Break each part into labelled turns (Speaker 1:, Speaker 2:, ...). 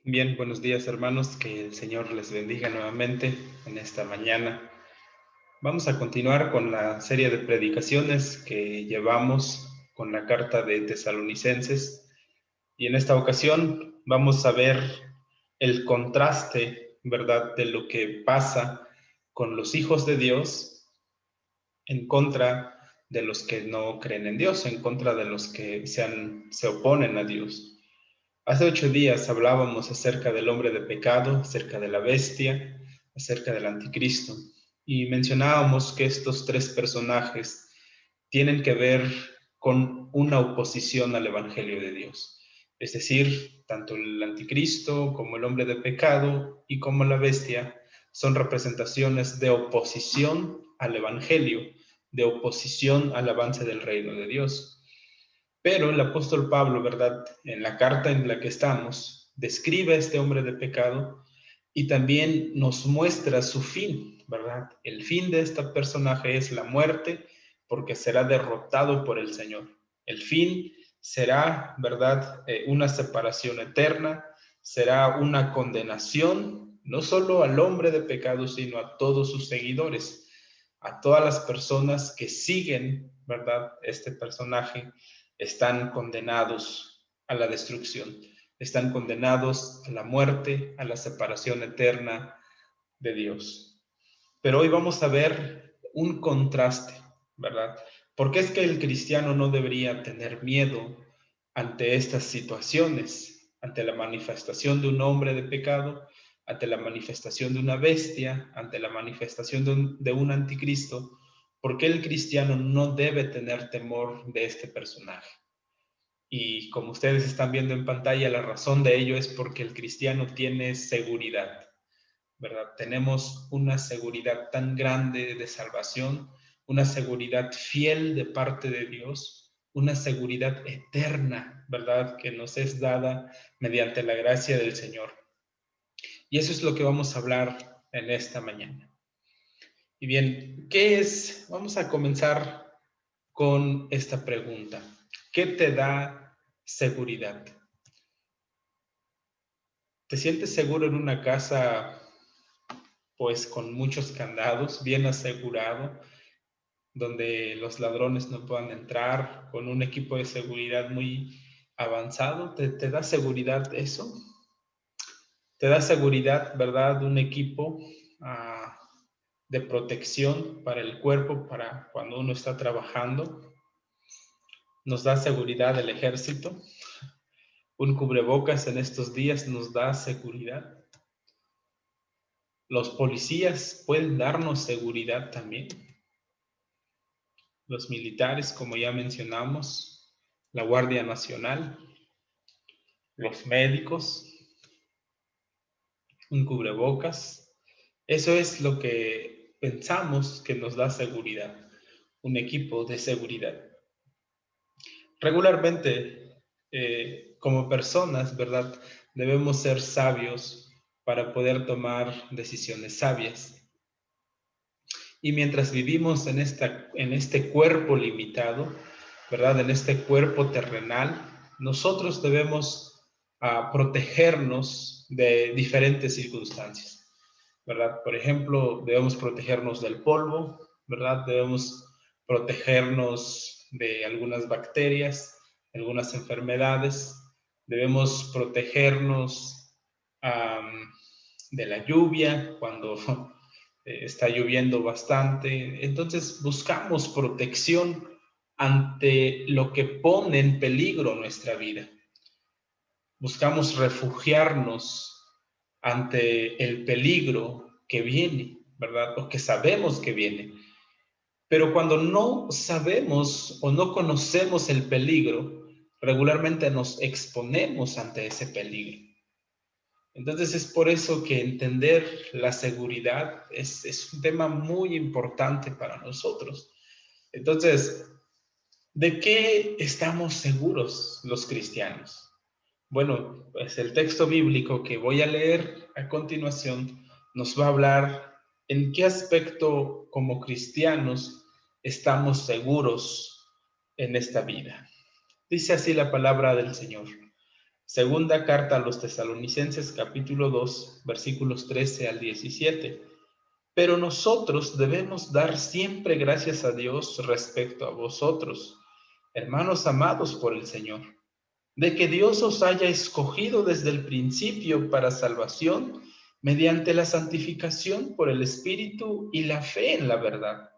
Speaker 1: Bien, buenos días hermanos, que el Señor les bendiga nuevamente en esta mañana. Vamos a continuar con la serie de predicaciones que llevamos con la carta de Tesalonicenses y en esta ocasión vamos a ver el contraste, ¿verdad?, de lo que pasa con los hijos de Dios en contra de los que no creen en Dios, en contra de los que se oponen a Dios. Hace 8 días hablábamos acerca del hombre de pecado, acerca de la bestia, acerca del anticristo, y mencionábamos que estos tres personajes tienen que ver con una oposición al Evangelio de Dios. Es decir, tanto el anticristo como el hombre de pecado y como la bestia son representaciones de oposición al Evangelio, de oposición al avance del reino de Dios. Pero el apóstol Pablo, ¿verdad?, en la carta en la que estamos, describe a este hombre de pecado y también nos muestra su fin, ¿verdad? El fin de este personaje es la muerte porque será derrotado por el Señor. El fin será, ¿verdad?, una separación eterna, será una condenación, no solo al hombre de pecado, sino a todos sus seguidores, a todas las personas que siguen, ¿verdad?, este personaje están condenados a la destrucción, están condenados a la muerte, a la separación eterna de Dios. Pero hoy vamos a ver un contraste, ¿verdad? Porque es que el cristiano no debería tener miedo ante estas situaciones, ante la manifestación de un hombre de pecado, ante la manifestación de una bestia, ante la manifestación de un anticristo. ¿Por qué el cristiano no debe tener temor de este personaje? Y como ustedes están viendo en pantalla, la razón de ello es porque el cristiano tiene seguridad, ¿verdad? Tenemos una seguridad tan grande de salvación, una seguridad fiel de parte de Dios, una seguridad eterna, ¿verdad?, que nos es dada mediante la gracia del Señor. Y eso es lo que vamos a hablar en esta mañana. Y bien, ¿qué es? Vamos a comenzar con esta pregunta. ¿Qué te da seguridad? ¿Te sientes seguro en una casa, pues, con muchos candados, bien asegurado, donde los ladrones no puedan entrar, con un equipo de seguridad muy avanzado? ¿Te da seguridad eso? ¿Te da seguridad, verdad, un equipo de protección para el cuerpo, para cuando uno está trabajando? ¿Nos da seguridad el ejército? ¿Un cubrebocas en estos días nos da seguridad? ¿Los policías pueden darnos seguridad también? Los militares, como ya mencionamos, la Guardia Nacional, los médicos, un cubrebocas. Eso es lo que pensamos que nos da seguridad, un equipo de seguridad. Regularmente, como personas, ¿verdad?, debemos ser sabios para poder tomar decisiones sabias. Y mientras vivimos en este cuerpo limitado, ¿verdad?, en este cuerpo terrenal, nosotros debemos protegernos de diferentes circunstancias, ¿verdad? Por ejemplo, debemos protegernos del polvo, ¿verdad? Debemos protegernos de algunas bacterias, algunas enfermedades, debemos protegernos de la lluvia cuando está lloviendo bastante. Entonces buscamos protección ante lo que pone en peligro nuestra vida. Buscamos refugiarnos ante el peligro que viene, ¿verdad? O que sabemos que viene. Pero cuando no sabemos o no conocemos el peligro, regularmente nos exponemos ante ese peligro. Entonces es por eso que entender la seguridad es un tema muy importante para nosotros. Entonces, ¿de qué estamos seguros los cristianos? Bueno, pues el texto bíblico que voy a leer a continuación nos va a hablar en qué aspecto como cristianos estamos seguros en esta vida. Dice así la palabra del Señor. Segunda carta a los Tesalonicenses, capítulo 2, versículos 13 al 17. Pero nosotros debemos dar siempre gracias a Dios respecto a vosotros, hermanos amados por el Señor, de que Dios os haya escogido desde el principio para salvación mediante la santificación por el Espíritu y la fe en la verdad,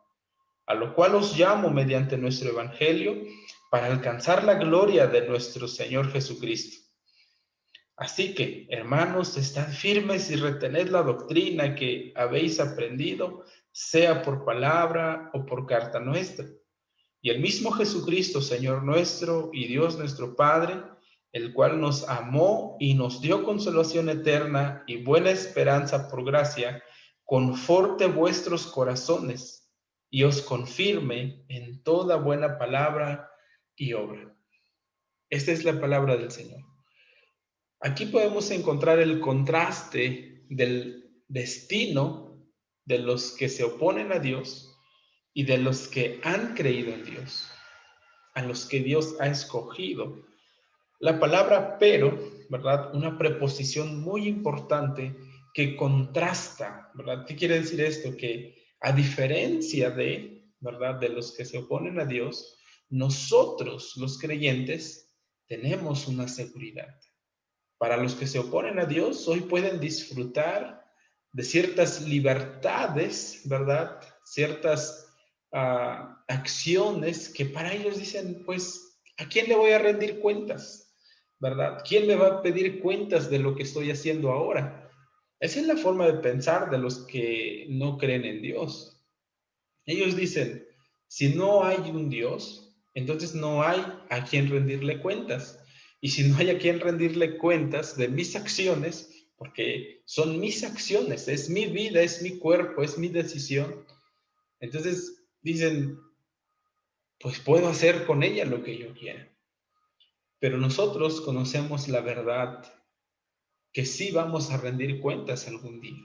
Speaker 1: a lo cual os llamo mediante nuestro Evangelio para alcanzar la gloria de nuestro Señor Jesucristo. Así que, hermanos, estad firmes y retened la doctrina que habéis aprendido, sea por palabra o por carta nuestra. Y el mismo Jesucristo, Señor nuestro y Dios nuestro Padre, el cual nos amó y nos dio consolación eterna y buena esperanza por gracia, conforte vuestros corazones y os confirme en toda buena palabra y obra. Esta es la palabra del Señor. Aquí podemos encontrar el contraste del destino de los que se oponen a Dios y de los que han creído en Dios, a los que Dios ha escogido. La palabra pero, ¿verdad? Una preposición muy importante que contrasta, ¿verdad? ¿Qué quiere decir esto? Que a diferencia de, ¿verdad? De los que se oponen a Dios, nosotros, los creyentes, tenemos una seguridad. Para los que se oponen a Dios, hoy pueden disfrutar de ciertas libertades, ¿verdad? Ciertas acciones que para ellos dicen, pues, ¿a quién le voy a rendir cuentas? ¿Verdad? ¿Quién me va a pedir cuentas de lo que estoy haciendo ahora? Esa es la forma de pensar de los que no creen en Dios. Ellos dicen, si no hay un Dios, entonces no hay a quien rendirle cuentas. Y si no hay a quien rendirle cuentas de mis acciones, porque son mis acciones, es mi vida, es mi cuerpo, es mi decisión, entonces dicen, pues puedo hacer con ella lo que yo quiera. Pero nosotros conocemos la verdad, que sí vamos a rendir cuentas algún día.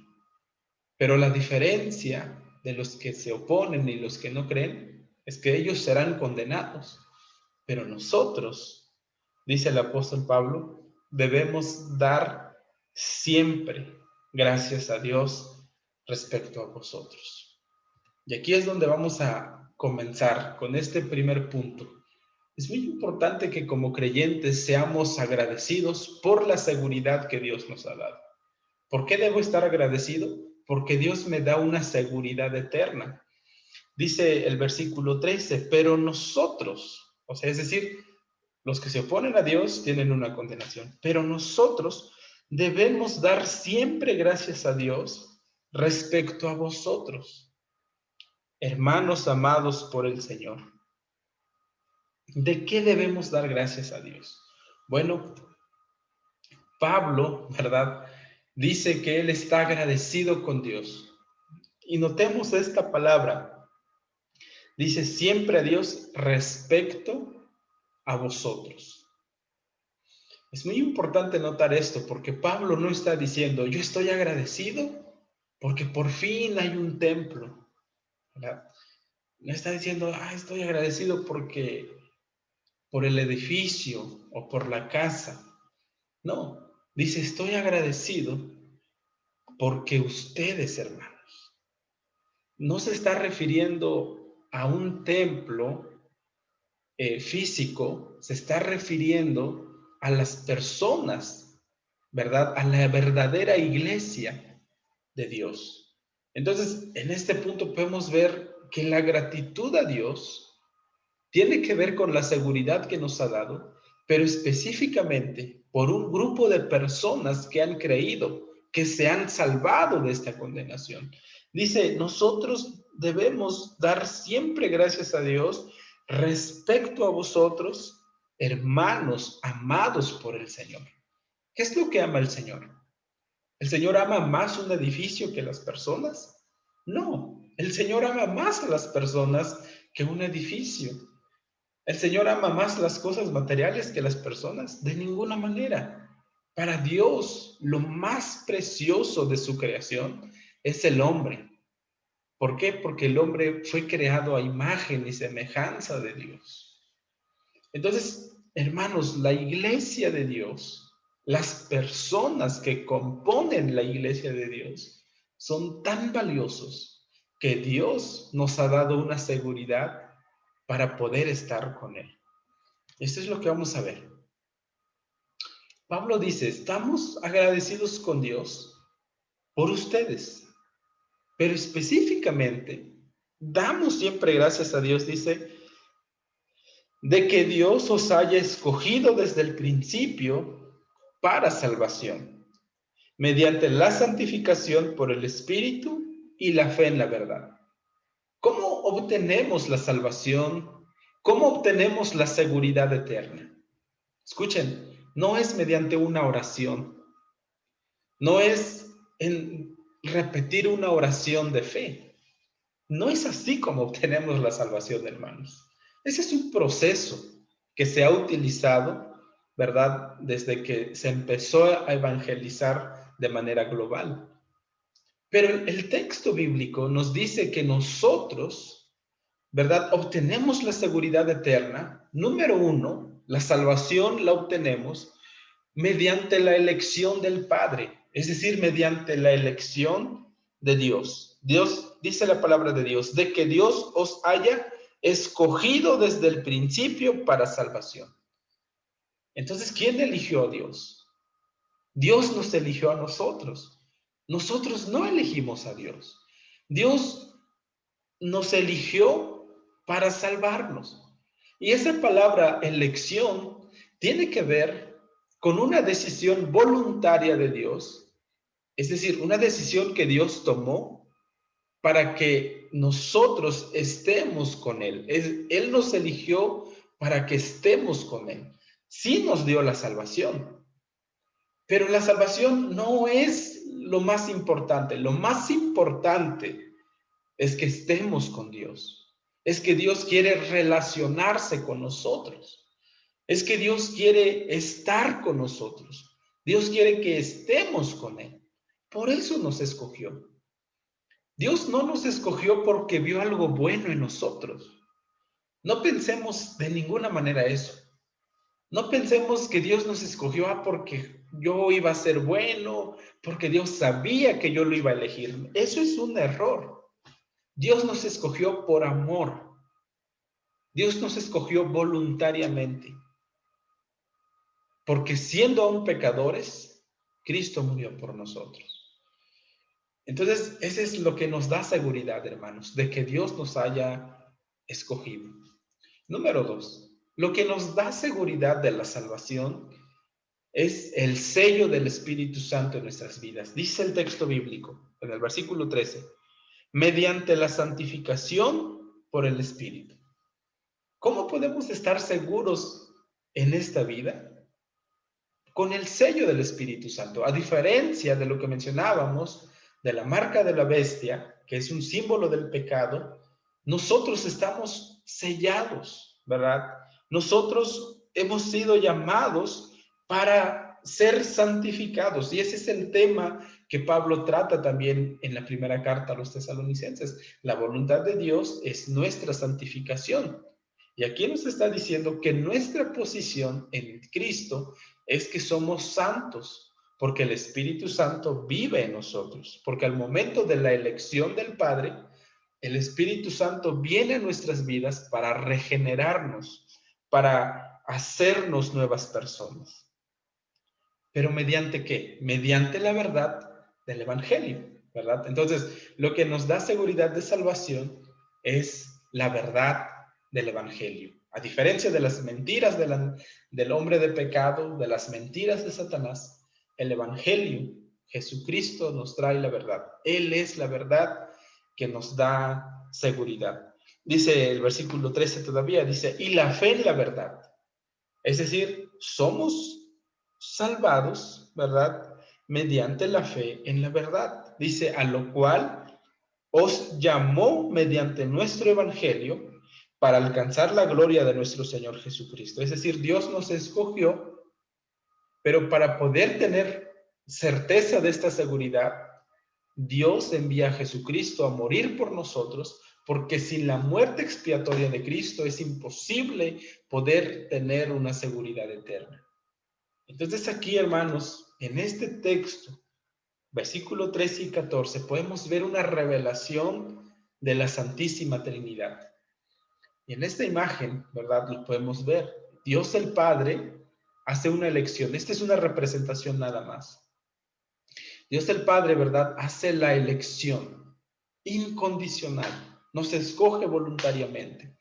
Speaker 1: Pero la diferencia de los que se oponen y los que no creen es que ellos serán condenados. Pero nosotros, dice el apóstol Pablo, debemos dar siempre gracias a Dios respecto a vosotros. Y aquí es donde vamos a comenzar con este primer punto. Es muy importante que como creyentes seamos agradecidos por la seguridad que Dios nos ha dado. ¿Por qué debo estar agradecido? Porque Dios me da una seguridad eterna. Dice el versículo 13, pero nosotros, o sea, es decir, los que se oponen a Dios tienen una condenación, pero nosotros debemos dar siempre gracias a Dios respecto a vosotros, hermanos amados por el Señor. ¿De qué debemos dar gracias a Dios? Bueno, Pablo, ¿verdad? Dice que él está agradecido con Dios. Y notemos esta palabra. Dice siempre a Dios respecto a vosotros. Es muy importante notar esto porque Pablo no está diciendo, yo estoy agradecido porque por fin hay un templo, ¿verdad? No está diciendo, estoy agradecido porque por el edificio o por la casa. No, dice, estoy agradecido porque ustedes, hermanos, no se está refiriendo a un templo físico, se está refiriendo a las personas, ¿verdad? A la verdadera iglesia de Dios. Entonces, en este punto podemos ver que la gratitud a Dios tiene que ver con la seguridad que nos ha dado, pero específicamente por un grupo de personas que han creído, que se han salvado de esta condenación. Dice, nosotros debemos dar siempre gracias a Dios respecto a vosotros, hermanos amados por el Señor. ¿Qué es lo que ama el Señor? ¿El Señor ama más un edificio que las personas? No, el Señor ama más a las personas que un edificio. ¿El Señor ama más las cosas materiales que las personas? De ninguna manera. Para Dios, lo más precioso de su creación es el hombre. ¿Por qué? Porque el hombre fue creado a imagen y semejanza de Dios. Entonces, hermanos, la iglesia de Dios Las personas que componen la iglesia de Dios son tan valiosos que Dios nos ha dado una seguridad para poder estar con Él. Esto es lo que vamos a ver. Pablo dice, estamos agradecidos con Dios por ustedes, pero específicamente damos siempre gracias a Dios, dice, de que Dios os haya escogido desde el principio para salvación, mediante la santificación por el Espíritu y la fe en la verdad. ¿Cómo obtenemos la salvación? ¿Cómo obtenemos la seguridad eterna? Escuchen, no es mediante una oración, no es en repetir una oración de fe. No es así como obtenemos la salvación, hermanos. Ese es un proceso que se ha utilizado, ¿verdad? Desde que se empezó a evangelizar de manera global. Pero el texto bíblico nos dice que nosotros, ¿verdad? Obtenemos la seguridad eterna. Número uno, la salvación la obtenemos mediante la elección del Padre, es decir, mediante la elección de Dios. Dios, dice la palabra de Dios, de que Dios os haya escogido desde el principio para salvación. Entonces, ¿quién eligió a Dios? Dios nos eligió a nosotros. Nosotros no elegimos a Dios. Dios nos eligió para salvarnos. Y esa palabra elección tiene que ver con una decisión voluntaria de Dios, es decir, una decisión que Dios tomó para que nosotros estemos con Él. Él nos eligió para que estemos con Él. Sí nos dio la salvación, pero la salvación no es lo más importante. Lo más importante es que estemos con Dios. Es que Dios quiere relacionarse con nosotros. Es que Dios quiere estar con nosotros. Dios quiere que estemos con Él. Por eso nos escogió. Dios no nos escogió porque vio algo bueno en nosotros. No pensemos de ninguna manera eso. No pensemos que Dios nos escogió porque yo iba a ser bueno, porque Dios sabía que yo lo iba a elegir. Eso es un error. Dios nos escogió por amor. Dios nos escogió voluntariamente. Porque siendo aún pecadores, Cristo murió por nosotros. Entonces, ese es lo que nos da seguridad, hermanos, de que Dios nos haya escogido. Número dos, lo que nos da seguridad de la salvación es el sello del Espíritu Santo en nuestras vidas. Dice el texto bíblico, en el versículo 13, mediante la santificación por el Espíritu. ¿Cómo podemos estar seguros en esta vida? Con el sello del Espíritu Santo. A diferencia de lo que mencionábamos, de la marca de la bestia, que es un símbolo del pecado, nosotros estamos sellados, ¿verdad? Nosotros hemos sido llamados para ser santificados. Y ese es el tema que Pablo trata también en la primera carta a los tesalonicenses. La voluntad de Dios es nuestra santificación. Y aquí nos está diciendo que nuestra posición en Cristo es que somos santos, porque el Espíritu Santo vive en nosotros, porque al momento de la elección del Padre, el Espíritu Santo viene a nuestras vidas para regenerarnos, para hacernos nuevas personas. ¿Pero mediante qué? Mediante la verdad del Evangelio, ¿verdad? Entonces, lo que nos da seguridad de salvación es la verdad del Evangelio. A diferencia de las mentiras del hombre de pecado, de las mentiras de Satanás, el Evangelio, Jesucristo nos trae la verdad. Él es la verdad que nos da seguridad. Dice el versículo 13 todavía, dice, y la fe en la verdad. Es decir, somos salvados, ¿verdad? Mediante la fe en la verdad. Dice, a lo cual os llamó mediante nuestro evangelio para alcanzar la gloria de nuestro Señor Jesucristo. Es decir, Dios nos escogió, pero para poder tener certeza de esta seguridad, Dios envía a Jesucristo a morir por nosotros, porque sin la muerte expiatoria de Cristo es imposible poder tener una seguridad eterna. Entonces aquí, hermanos, en este texto, versículo 13 y 14, podemos ver una revelación de la Santísima Trinidad. Y en esta imagen, ¿verdad? Lo podemos ver. Dios el Padre hace una elección. Esta es una representación nada más. Dios el Padre, ¿verdad? Hace la elección incondicional. Nos escoge voluntariamente.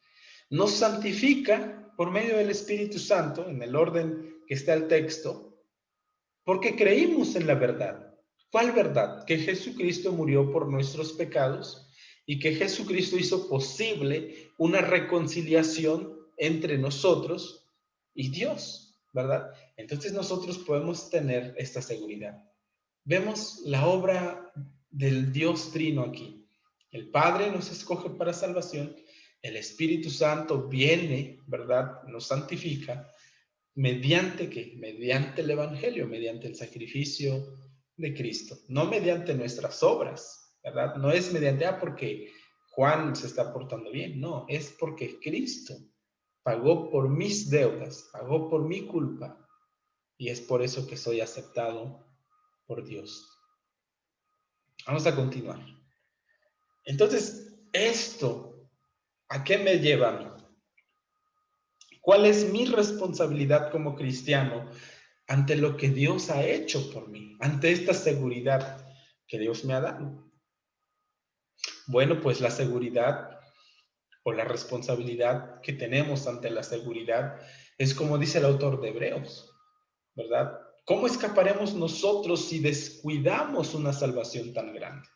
Speaker 1: Nos santifica por medio del Espíritu Santo, en el orden que está el texto, porque creímos en la verdad. ¿Cuál verdad? Que Jesucristo murió por nuestros pecados y que Jesucristo hizo posible una reconciliación entre nosotros y Dios, ¿verdad? Entonces nosotros podemos tener esta seguridad. Vemos la obra del Dios Trino aquí. El Padre nos escoge para salvación, el Espíritu Santo viene, ¿verdad? Nos santifica. ¿Mediante qué? Mediante el Evangelio, mediante el sacrificio de Cristo, no mediante nuestras obras, ¿verdad? No es mediante, porque Juan se está portando bien, no, es porque Cristo pagó por mis deudas, pagó por mi culpa, y es por eso que soy aceptado por Dios. Vamos a continuar. Entonces, ¿esto a qué me lleva a mí? ¿Cuál es mi responsabilidad como cristiano ante lo que Dios ha hecho por mí, ante esta seguridad que Dios me ha dado? Bueno, pues la seguridad o la responsabilidad que tenemos ante la seguridad es como dice el autor de Hebreos, ¿verdad? ¿Cómo escaparemos nosotros si descuidamos una salvación tan grande?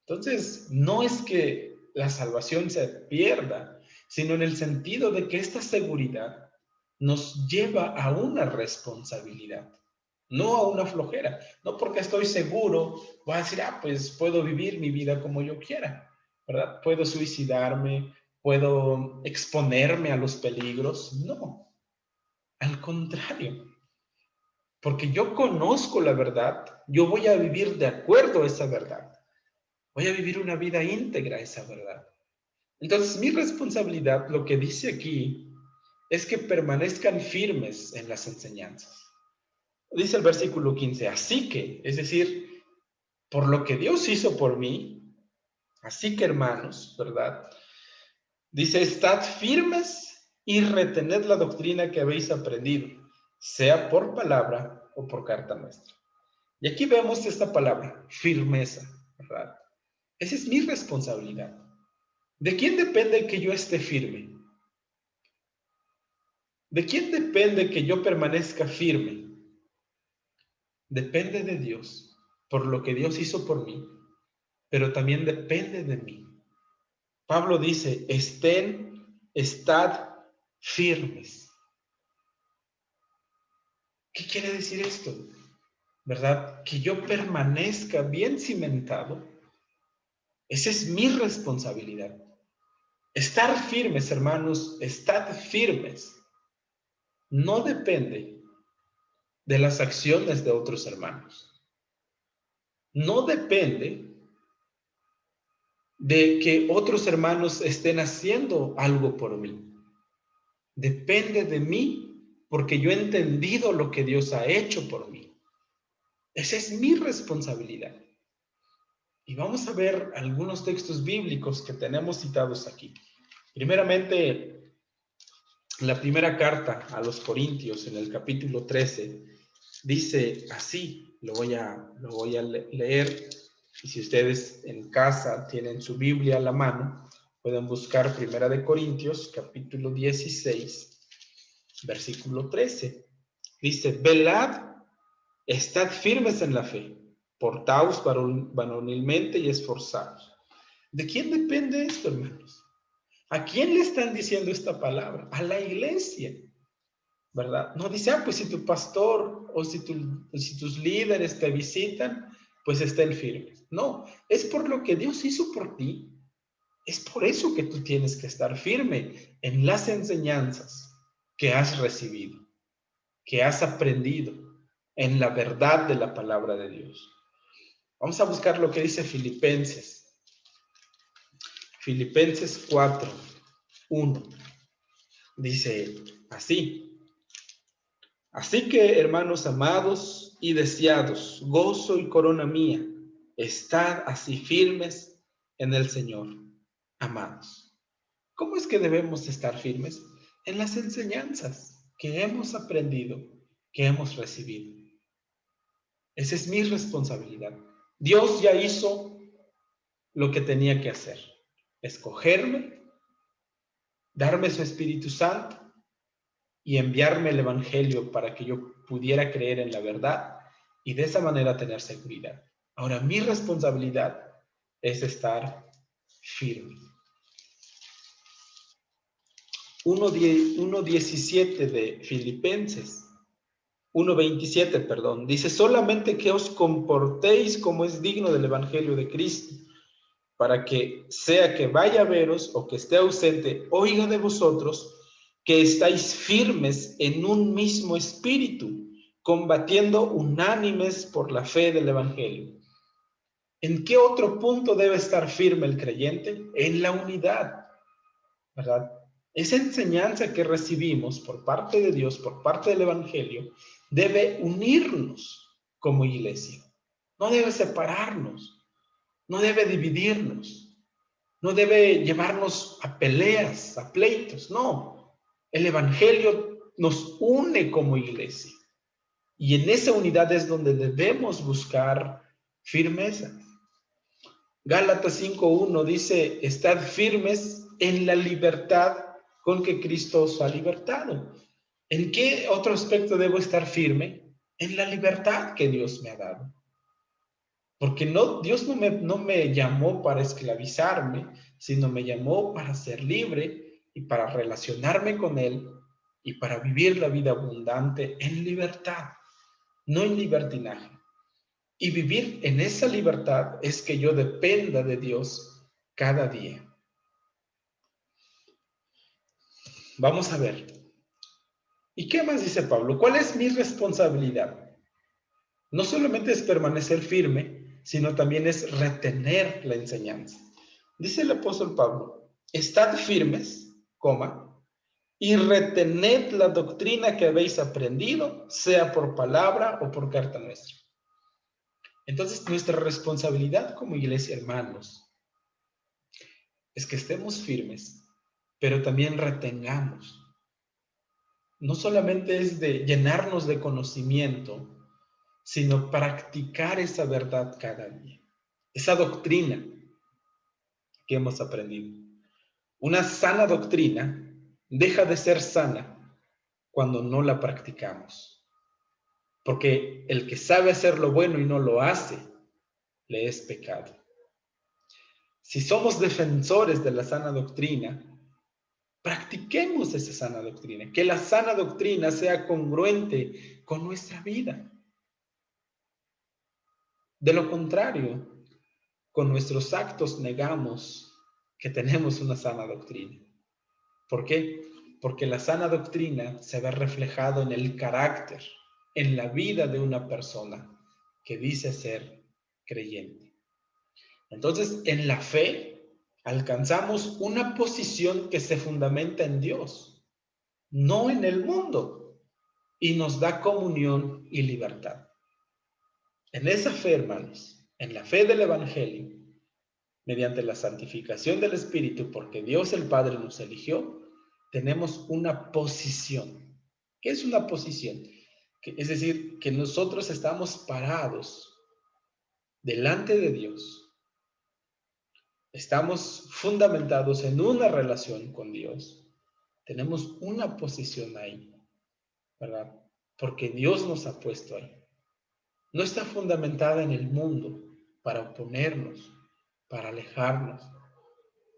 Speaker 1: Entonces, no es que la salvación se pierda, sino en el sentido de que esta seguridad nos lleva a una responsabilidad, no a una flojera. No porque estoy seguro, voy a decir, pues puedo vivir mi vida como yo quiera, ¿verdad? Puedo suicidarme, puedo exponerme a los peligros. No, al contrario, porque yo conozco la verdad, yo voy a vivir de acuerdo a esa verdad. Voy a vivir una vida íntegra a esa verdad. Entonces, mi responsabilidad, lo que dice aquí, es que permanezcan firmes en las enseñanzas. Dice el versículo 15, así que, es decir, por lo que Dios hizo por mí, así que hermanos, ¿verdad? Dice, estad firmes y retened la doctrina que habéis aprendido, sea por palabra o por carta nuestra. Y aquí vemos esta palabra, firmeza, ¿verdad? Esa es mi responsabilidad. ¿De quién depende que yo esté firme? ¿De quién depende que yo permanezca firme? Depende de Dios, por lo que Dios hizo por mí, pero también depende de mí. Pablo dice, estad firmes. ¿Qué quiere decir esto? ¿Verdad? Que yo permanezca bien cimentado. Esa es mi responsabilidad. Estar firmes, hermanos, estad firmes. No depende de las acciones de otros hermanos. No depende de que otros hermanos estén haciendo algo por mí. Depende de mí porque yo he entendido lo que Dios ha hecho por mí. Esa es mi responsabilidad. Y vamos a ver algunos textos bíblicos que tenemos citados aquí. Primeramente, la primera carta a los Corintios, en el capítulo 13, dice así, lo voy a leer, y si ustedes en casa tienen su Biblia a la mano, pueden buscar Primera de Corintios, capítulo 16, versículo 13. Dice, velad, estad firmes en la fe, portaos varonilmente y esforzados. ¿De quién depende esto, hermanos? ¿A quién le están diciendo esta palabra? A la iglesia, ¿verdad? No dice, pues si tu pastor o si tus líderes te visitan, pues estén firmes. No, es por lo que Dios hizo por ti. Es por eso que tú tienes que estar firme en las enseñanzas que has recibido, que has aprendido, en la verdad de la palabra de Dios. Vamos a buscar lo que dice Filipenses. Filipenses 4:1. Dice así. Así que, hermanos amados y deseados, gozo y corona mía, estad así firmes en el Señor, amados. ¿Cómo es que debemos estar firmes? En las enseñanzas que hemos aprendido, que hemos recibido. Esa es mi responsabilidad. Dios ya hizo lo que tenía que hacer. Escogerme, darme su Espíritu Santo y enviarme el Evangelio para que yo pudiera creer en la verdad y de esa manera tener seguridad. Ahora, mi responsabilidad es estar firme. 1:17 de Filipenses, 1:27, perdón, dice: solamente que os comportéis como es digno del Evangelio de Cristo, para que, sea que vaya a veros o que esté ausente, oiga de vosotros que estáis firmes en un mismo espíritu, combatiendo unánimes por la fe del Evangelio. ¿En qué otro punto debe estar firme el creyente? En la unidad, ¿verdad? Esa enseñanza que recibimos por parte de Dios, por parte del Evangelio, debe unirnos como iglesia. No debe separarnos, no debe dividirnos. No debe llevarnos a peleas, a pleitos, no. El Evangelio nos une como iglesia. Y en esa unidad es donde debemos buscar firmeza. Gálatas 5:1 dice: estad firmes en la libertad con que Cristo os ha libertado. ¿En qué otro aspecto debo estar firme? En la libertad que Dios me ha dado. Porque Dios no me llamó para esclavizarme, sino me llamó para ser libre y para relacionarme con Él y para vivir la vida abundante en libertad, no en libertinaje. Y vivir en esa libertad es que yo dependa de Dios cada día. Vamos a ver. ¿Y qué más dice Pablo? ¿Cuál es mi responsabilidad? No solamente es permanecer firme, sino también es retener la enseñanza. Dice el apóstol Pablo: estad firmes, y retened la doctrina que habéis aprendido, sea por palabra o por carta nuestra. Entonces, nuestra responsabilidad como iglesia, hermanos, es que estemos firmes, pero también retengamos. No solamente es de llenarnos de conocimiento, sino practicar esa verdad cada día, esa doctrina que hemos aprendido. Una sana doctrina deja de ser sana cuando no la practicamos, porque el que sabe hacer lo bueno y no lo hace, le es pecado. Si somos defensores de la sana doctrina, practiquemos esa sana doctrina, que la sana doctrina sea congruente con nuestra vida. De lo contrario, con nuestros actos negamos que tenemos una sana doctrina. ¿Por qué? Porque la sana doctrina se ve reflejado en el carácter, en la vida de una persona que dice ser creyente. Entonces, en la fe alcanzamos una posición que se fundamenta en Dios, no en el mundo, y nos da comunión y libertad. En esa fe, hermanos, en la fe del Evangelio, mediante la santificación del Espíritu, porque Dios el Padre nos eligió, tenemos una posición. ¿Qué es una posición? Es decir, que nosotros estamos parados delante de Dios. Estamos fundamentados en una relación con Dios. Tenemos una posición ahí, ¿verdad? Porque Dios nos ha puesto ahí. No está fundamentada en el mundo para oponernos, para alejarnos.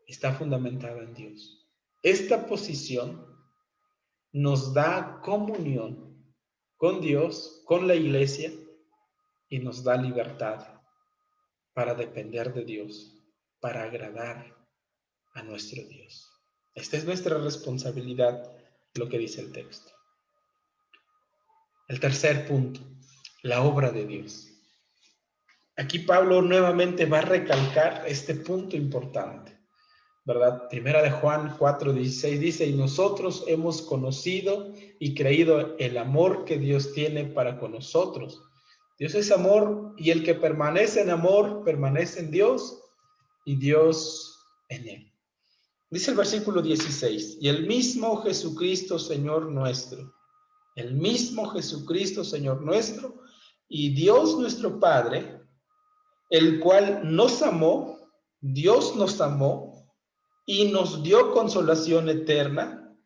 Speaker 1: Está fundamentada en Dios. Esta posición nos da comunión con Dios, con la iglesia, y nos da libertad para depender de Dios, para agradar a nuestro Dios. Esta es nuestra responsabilidad, lo que dice el texto. El tercer punto, la obra de Dios. Aquí Pablo nuevamente va a recalcar este punto importante. ¿verdad? Primera de Juan 4:16 dice, y nosotros hemos conocido y creído el amor que Dios tiene para con nosotros. Dios es amor y el que permanece en amor permanece en Dios y Dios en él. Dice el versículo 16, y el mismo Jesucristo, Señor nuestro, el mismo Jesucristo, Señor nuestro, y Dios nuestro Padre, el cual nos amó, Dios nos amó y nos dio consolación eterna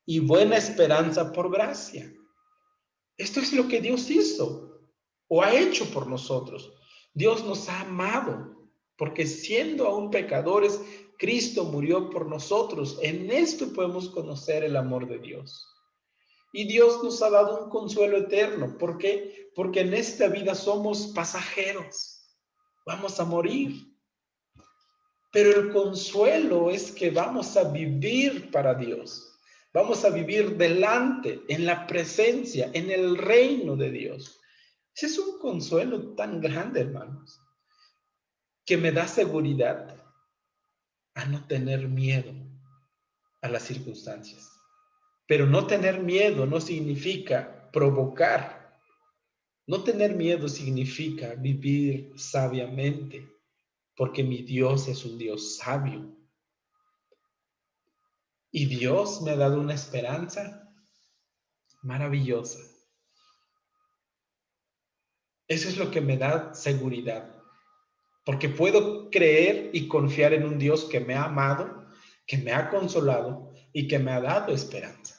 Speaker 1: y buena esperanza por gracia. Esto es lo que Dios hizo o ha hecho por nosotros. Dios nos ha amado, porque siendo aún pecadores, Cristo murió por nosotros. En esto podemos conocer el amor de Dios. Y Dios nos ha dado un consuelo eterno. ¿Por qué? Porque en esta vida somos pasajeros. Vamos a morir. Pero el consuelo es que vamos a vivir para Dios. Vamos a vivir delante, en la presencia, en el reino de Dios. Ese es un consuelo tan grande, hermanos, que me da seguridad a no tener miedo a las circunstancias. Pero no tener miedo no significa provocar. No tener miedo significa vivir sabiamente, porque mi Dios es un Dios sabio. Y Dios me ha dado una esperanza maravillosa. Eso es lo que me da seguridad, porque puedo creer y confiar en un Dios que me ha amado, que me ha consolado y que me ha dado esperanza.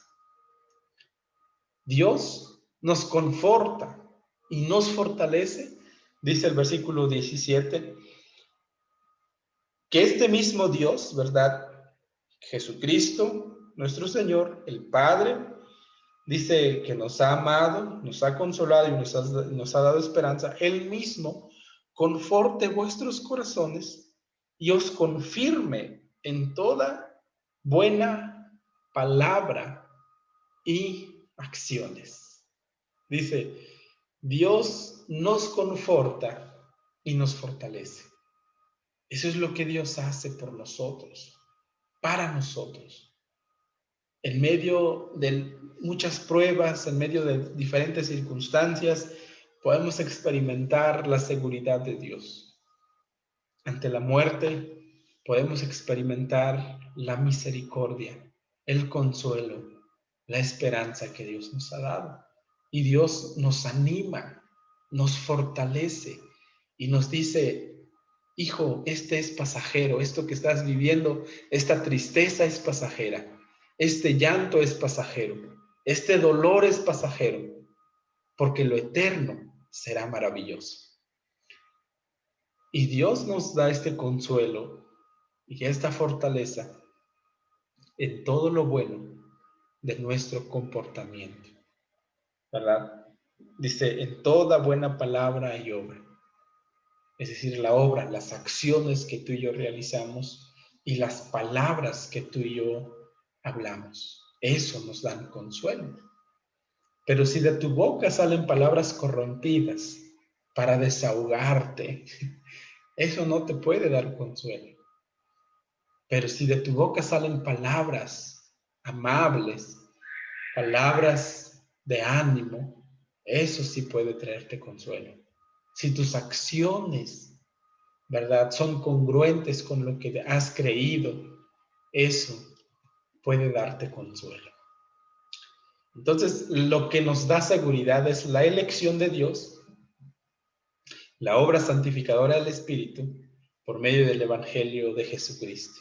Speaker 1: Dios nos conforta y nos fortalece, dice el versículo 17, que este mismo Dios, ¿verdad? Jesucristo, nuestro Señor, el Padre, dice que nos ha amado, nos ha consolado y nos ha dado esperanza. Él mismo conforte vuestros corazones y os confirme en toda buena palabra y acciones. Dice, Dios nos conforta y nos fortalece. Eso es lo que Dios hace por nosotros, para nosotros. En medio de muchas pruebas, en medio de diferentes circunstancias, podemos experimentar la seguridad de Dios. Ante la muerte, podemos experimentar la misericordia, el consuelo, la esperanza que Dios nos ha dado. Y Dios nos anima, nos fortalece y nos dice, hijo, este es pasajero, esto que estás viviendo, esta tristeza es pasajera. Este llanto es pasajero, este dolor es pasajero, porque lo eterno será maravilloso. Y Dios nos da este consuelo y esta fortaleza en todo lo bueno de nuestro comportamiento, ¿verdad? Dice, en toda buena palabra y obra. Es decir, la obra, las acciones que tú y yo realizamos y las palabras que tú y yo hablamos. Eso nos dan consuelo. Pero si de tu boca salen palabras corrompidas para desahogarte, eso no te puede dar consuelo. Pero si de tu boca salen palabras amables, palabras de ánimo, eso sí puede traerte consuelo. Si tus acciones, ¿verdad?, son congruentes con lo que has creído, eso puede darte consuelo. Entonces, lo que nos da seguridad es la elección de Dios, la obra santificadora del Espíritu, por medio del Evangelio de Jesucristo,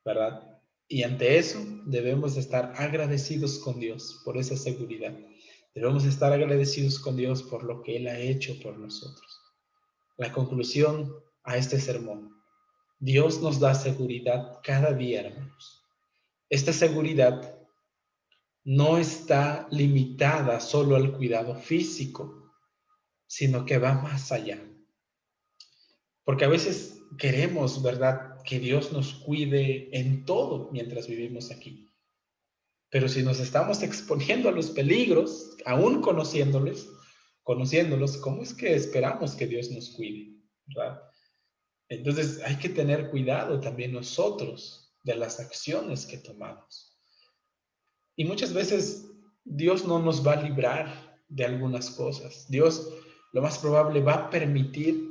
Speaker 1: ¿verdad? Y ante eso debemos estar agradecidos con Dios por esa seguridad. Debemos estar agradecidos con Dios por lo que Él ha hecho por nosotros. La conclusión a este sermón: Dios nos da seguridad cada día, hermanos. Esta seguridad no está limitada solo al cuidado físico, sino que va más allá. Porque a veces queremos, ¿verdad?, que Dios nos cuide en todo mientras vivimos aquí. Pero si nos estamos exponiendo a los peligros, aún conociéndolos, ¿cómo es que esperamos que Dios nos cuide? ¿Verdad? Entonces hay que tener cuidado también nosotros de las acciones que tomamos. Y muchas veces Dios no nos va a librar de algunas cosas. Dios, lo más probable, va a permitir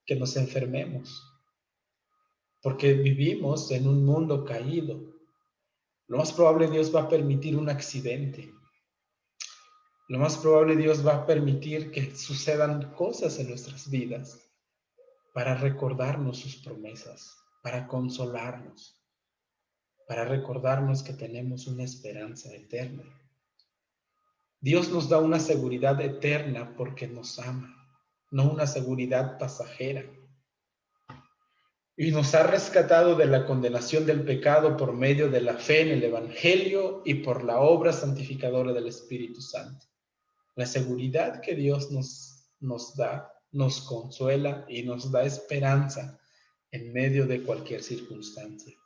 Speaker 1: que nos enfermemos, porque vivimos en un mundo caído. Lo más probable Dios va a permitir un accidente. Lo más probable Dios va a permitir que sucedan cosas en nuestras vidas para recordarnos sus promesas, para consolarnos, para recordarnos que tenemos una esperanza eterna. Dios nos da una seguridad eterna porque nos ama, no una seguridad pasajera. Y nos ha rescatado de la condenación del pecado por medio de la fe en el Evangelio y por la obra santificadora del Espíritu Santo. La seguridad que Dios nos da, nos consuela y nos da esperanza en medio de cualquier circunstancia.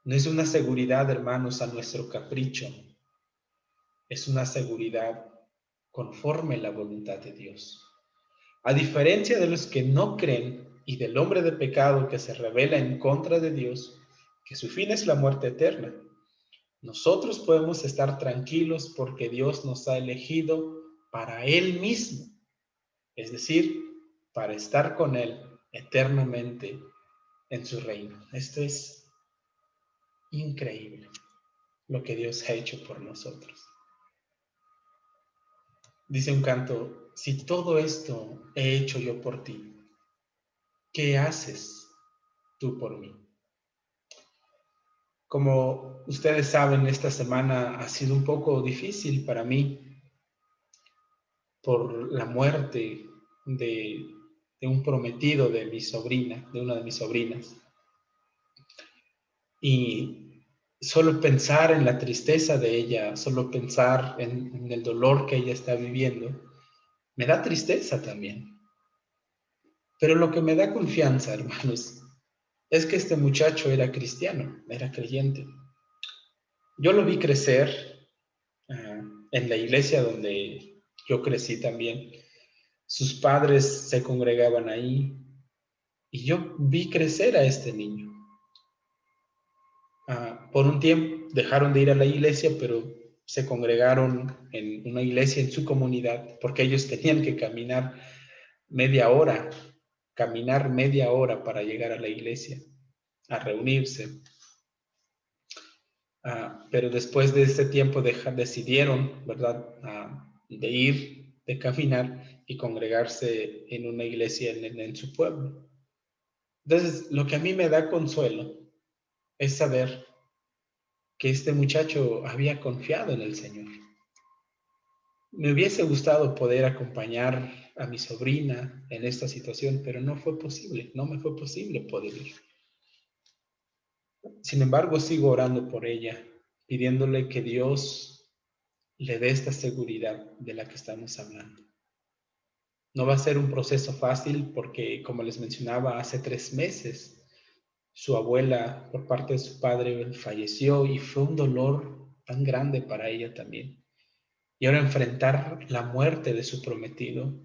Speaker 1: No es una seguridad, hermanos, a nuestro capricho. Es una seguridad conforme a la voluntad de Dios. A diferencia de los que no creen y del hombre de pecado que se rebela en contra de Dios, que su fin es la muerte eterna, nosotros podemos estar tranquilos porque Dios nos ha elegido para Él mismo, es decir, para estar con Él eternamente en su reino. Esto es increíble, lo que Dios ha hecho por nosotros. Dice un canto, si todo esto he hecho yo por ti, ¿qué haces tú por mí? Como ustedes saben, esta semana ha sido un poco difícil para mí por la muerte de un prometido de mi sobrina, de una de mis sobrinas. Y solo pensar en la tristeza de ella, solo pensar en el dolor que ella está viviendo, me da tristeza también. Pero lo que me da confianza, hermanos, es que este muchacho era cristiano, era creyente. Yo lo vi crecer en la iglesia donde yo crecí también. Sus padres se congregaban ahí y yo vi crecer a este niño. Por un tiempo dejaron de ir a la iglesia, pero se congregaron en una iglesia en su comunidad porque ellos tenían que caminar media hora para llegar a la iglesia, a reunirse. Pero después de ese tiempo decidieron, ¿verdad?, de caminar y congregarse en una iglesia en su pueblo. Entonces, lo que a mí me da consuelo es saber que este muchacho había confiado en el Señor. Me hubiese gustado poder acompañar a mi sobrina en esta situación, pero no fue posible, no me fue posible poder ir. Sin embargo, sigo orando por ella, pidiéndole que Dios le dé esta seguridad de la que estamos hablando. No va a ser un proceso fácil porque, como les mencionaba, hace 3 meses su abuela, por parte de su padre, falleció y fue un dolor tan grande para ella también. Y ahora enfrentar la muerte de su prometido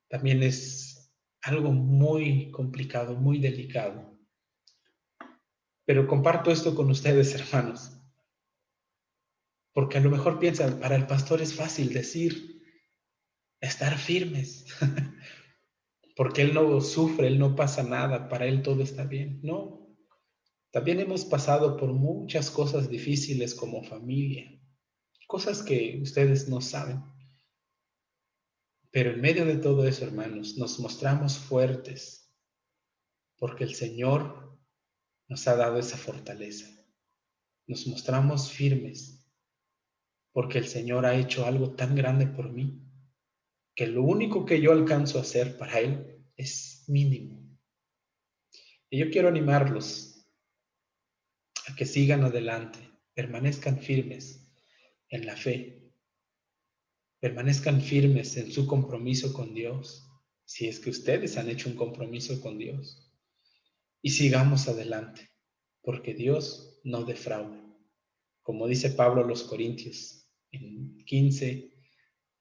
Speaker 1: también es algo muy complicado, muy delicado. Pero comparto esto con ustedes, hermanos, porque a lo mejor piensan, para el pastor es fácil decir, estar firmes, porque él no sufre, él no pasa nada, para él todo está bien. No, también hemos pasado por muchas cosas difíciles como familia, cosas que ustedes no saben. Pero en medio de todo eso, hermanos, nos mostramos fuertes porque el Señor nos ha dado esa fortaleza. Nos mostramos firmes porque el Señor ha hecho algo tan grande por mí que lo único que yo alcanzo a hacer para Él es mínimo. Y yo quiero animarlos a que sigan adelante, permanezcan firmes en la fe, permanezcan firmes en su compromiso con Dios, si es que ustedes han hecho un compromiso con Dios, y sigamos adelante, porque Dios no defrauda. Como dice Pablo a los Corintios en 15,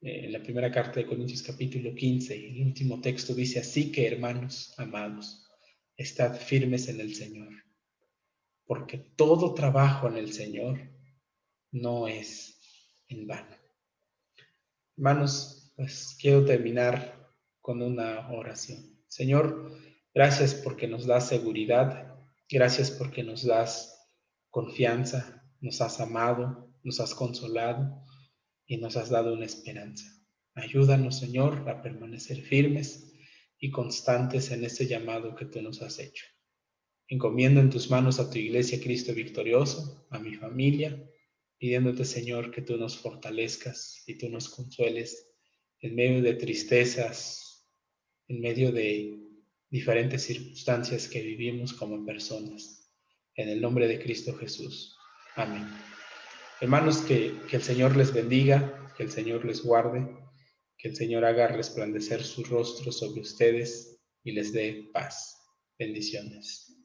Speaker 1: En la primera carta de Corintios capítulo 15, el último texto dice: así que, hermanos amados, estad firmes en el Señor, porque todo trabajo en el Señor no es en vano. Hermanos, pues quiero terminar con una oración. Señor, gracias porque nos das seguridad, gracias porque nos das confianza, nos has amado, nos has consolado y nos has dado una esperanza. Ayúdanos, Señor, a permanecer firmes y constantes en ese llamado que tú nos has hecho. Encomiendo en tus manos a tu iglesia Cristo victorioso, a mi familia, pidiéndote, Señor, que tú nos fortalezcas y tú nos consueles en medio de tristezas, en medio de diferentes circunstancias que vivimos como personas. En el nombre de Cristo Jesús. Amén. Hermanos, que el Señor les bendiga, que el Señor les guarde, que el Señor haga resplandecer su rostro sobre ustedes y les dé paz. Bendiciones.